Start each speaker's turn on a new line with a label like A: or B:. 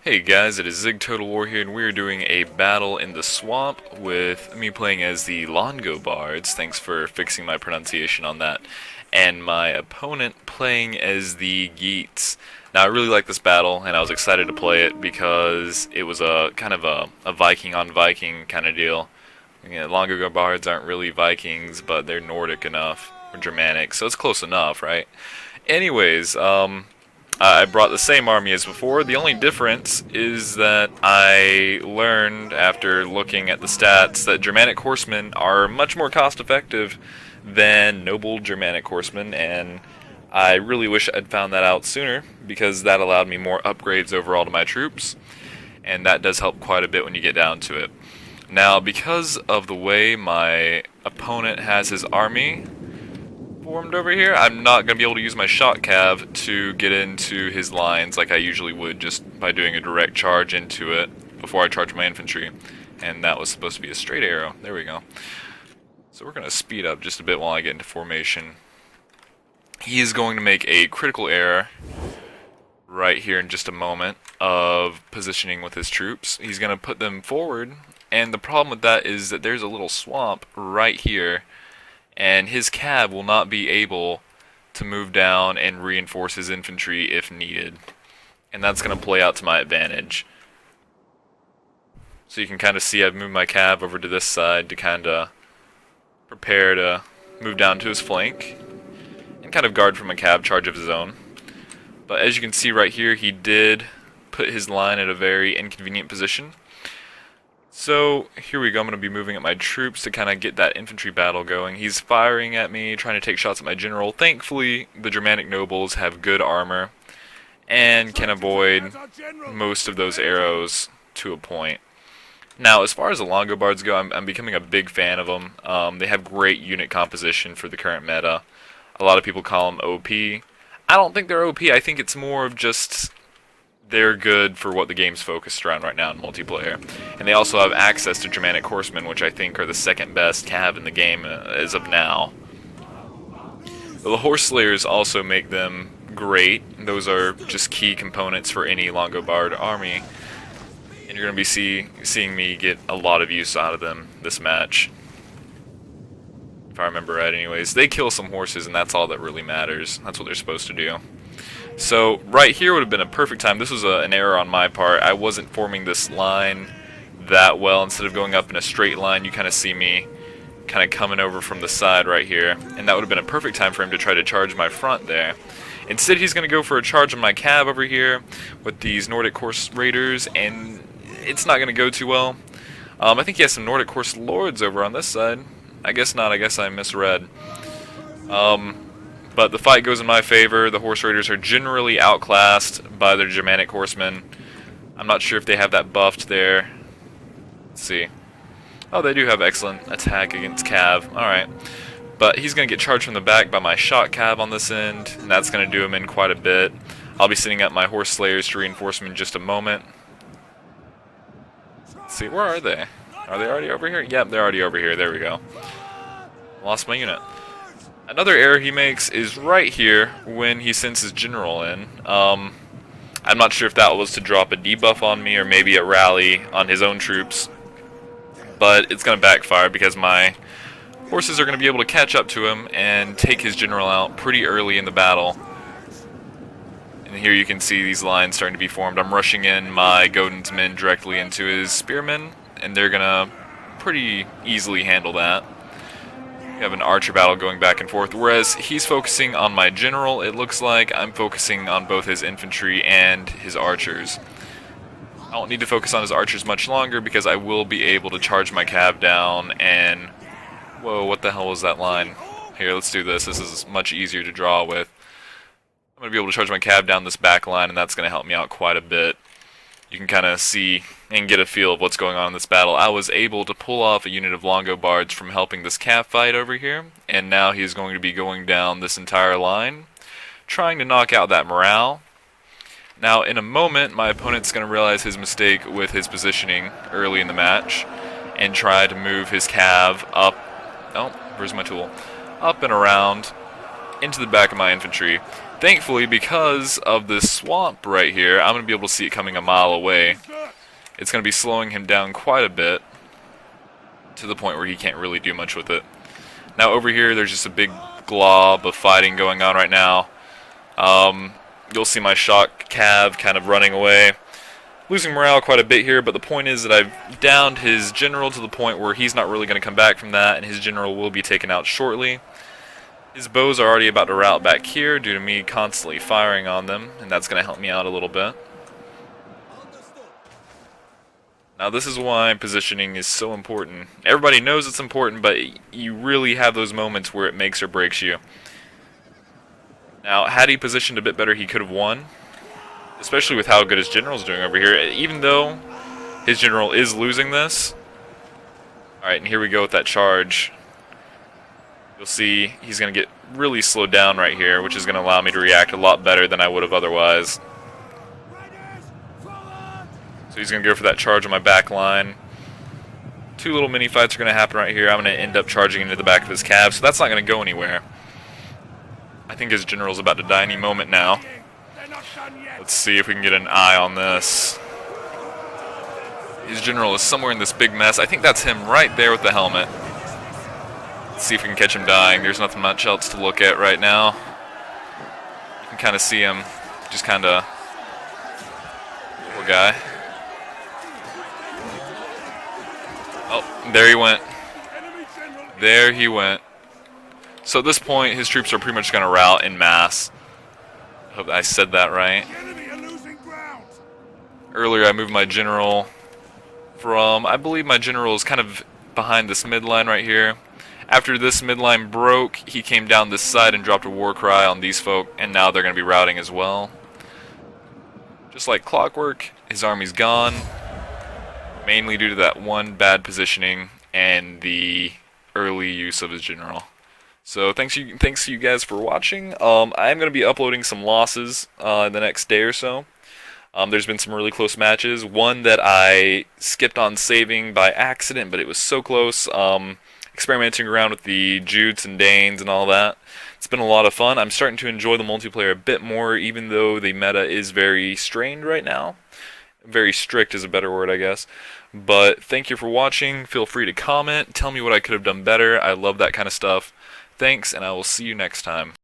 A: Hey guys, it is ZigTotalWar here, and we are doing a battle in the swamp with me playing as the Langobards. Thanks for fixing my pronunciation on that. And my opponent playing as the Geats. Now, I really like this battle, and I was excited to play it because it was a kind of a Viking on Viking kind of deal. Langobards aren't really Vikings, but they're Nordic enough, or Germanic, so it's close enough, right? Anyways, I brought the same army as before. The only difference is that I learned after looking at the stats that Germanic horsemen are much more cost effective than noble Germanic horsemen, and I really wish I'd found that out sooner because that allowed me more upgrades overall to my troops, and that does help quite a bit when you get down to it. Now, because of the way my opponent has his army formed over here, I'm not going to be able to use my shot cav to get into his lines like I usually would just by doing a direct charge into it before I charge my infantry. And that was supposed to be a straight arrow. There we go. So we're going to speed up just a bit while I get into formation. He is going to make a critical error right here in just a moment of positioning with his troops. He's going to put them forward, and the problem with that is that there's a little swamp right here, and his cav will not be able to move down and reinforce his infantry if needed. And that's going to play out to my advantage. So you can kind of see I've moved my cav over to this side to kind of prepare to move down to his flank and kind of guard from a cav charge of his own. But as you can see right here, he did put his line at a very inconvenient position. So, here we go, I'm going to be moving up my troops to kind of get that infantry battle going. He's firing at me, trying to take shots at my general. Thankfully, the Germanic nobles have good armor and can avoid most of those arrows to a point. Now, as far as the Langobards go, I'm becoming a big fan of them. They have great unit composition for the current meta. A lot of people call them OP. I don't think they're OP, I think it's more of just they're good for what the game's focused around right now in multiplayer. And they also have access to Germanic horsemen, which I think are the second best cav in the game as of now. The horse slayers also make them great. Those are just key components for any Langobard army. And you're going to be seeing me get a lot of use out of them this match. If I remember right anyways. They kill some horses, and that's all that really matters. That's what they're supposed to do. So right here would have been a perfect time. This was an error on my part. I wasn't forming this line that well. Instead of going up in a straight line, you kind of see me kind of coming over from the side right here. And that would have been a perfect time for him to try to charge my front there. Instead, he's going to go for a charge on my cav over here with these Nordic Horse Raiders, and it's not going to go too well. I think he has some Nordic Horse Lords over on this side. I guess not. I guess I misread. But the fight goes in my favor. The Horse Raiders are generally outclassed by their Germanic horsemen. I'm not sure if they have that buffed there. Let's see. Oh, they do have excellent attack against cav. Alright. But he's going to get charged from the back by my shot cav on this end, and that's going to do him in quite a bit. I'll be setting up my Horse Slayers to reinforce him in just a moment. Let's see, where are they? Are they already over here? Yep, they're already over here. There we go. Lost my unit. Another error he makes is right here when he sends his general in. I'm not sure if that was to drop a debuff on me or maybe a rally on his own troops, but it's going to backfire because my horses are going to be able to catch up to him and take his general out pretty early in the battle. And here you can see these lines starting to be formed. I'm rushing in my Godin's men directly into his spearmen, and they're going to pretty easily handle that. We have an archer battle going back and forth, whereas he's focusing on my general. It looks like I'm focusing on both his infantry and his archers. I don't need to focus on his archers much longer because I will be able to charge my cav down and... Whoa, what the hell was that line? Here, let's do this. This is much easier to draw with. I'm going to be able to charge my cav down this back line, and that's going to help me out quite a bit. You can kind of see and get a feel of what's going on in this battle. I was able to pull off a unit of Langobards from helping this cav fight over here, and now he's going to be going down this entire line, trying to knock out that morale. Now, in a moment, my opponent's going to realize his mistake with his positioning early in the match, and try to move his cav up, oh, where's my tool, up and around into the back of my infantry. Thankfully, because of this swamp right here, I'm going to be able to see it coming a mile away. It's going to be slowing him down quite a bit, to the point where he can't really do much with it. Now over here, there's just a big glob of fighting going on right now. You'll see my shock cav kind of running away. Losing morale quite a bit here, but the point is that I've downed his general to the point where he's not really going to come back from that, and his general will be taken out shortly. His bows are already about to rout back here due to me constantly firing on them, and that's going to help me out a little bit. Now this is why positioning is so important. Everybody knows it's important, but you really have those moments where it makes or breaks you. Now, had he positioned a bit better, he could have won. Especially with how good his general's doing over here. Even though his general is losing this. Alright, and here we go with that charge. You'll see he's going to get really slowed down right here, which is going to allow me to react a lot better than I would have otherwise. So he's going to go for that charge on my back line. Two little mini fights are going to happen right here. I'm going to end up charging into the back of his cav, so that's not going to go anywhere. I think his general's about to die any moment now. Let's see if we can get an eye on this. His general is somewhere in this big mess. I think that's him right there with the helmet. Let's see if we can catch him dying. There's nothing much else to look at right now. You can kind of see him just kind of... Poor guy. Oh, there he went. There he went. So at this point, his troops are pretty much going to rout en masse. I hope I said that right. Earlier I moved my general from, I believe my general is kind of behind this midline right here. After this midline broke, he came down this side and dropped a war cry on these folk, and now they're going to be routing as well. Just like clockwork, his army's gone, mainly due to that one bad positioning and the early use of his general. So thanks you guys for watching. I'm going to be uploading some losses in the next day or so. There's been some really close matches. One that I skipped on saving by accident, but it was so close. Experimenting around with the Geats and Danes and all that. It's been a lot of fun. I'm starting to enjoy the multiplayer a bit more, even though the meta is very strained right now. Very strict is a better word, I guess. But thank you for watching. Feel free to comment. Tell me what I could have done better. I love that kind of stuff. Thanks, and I will see you next time.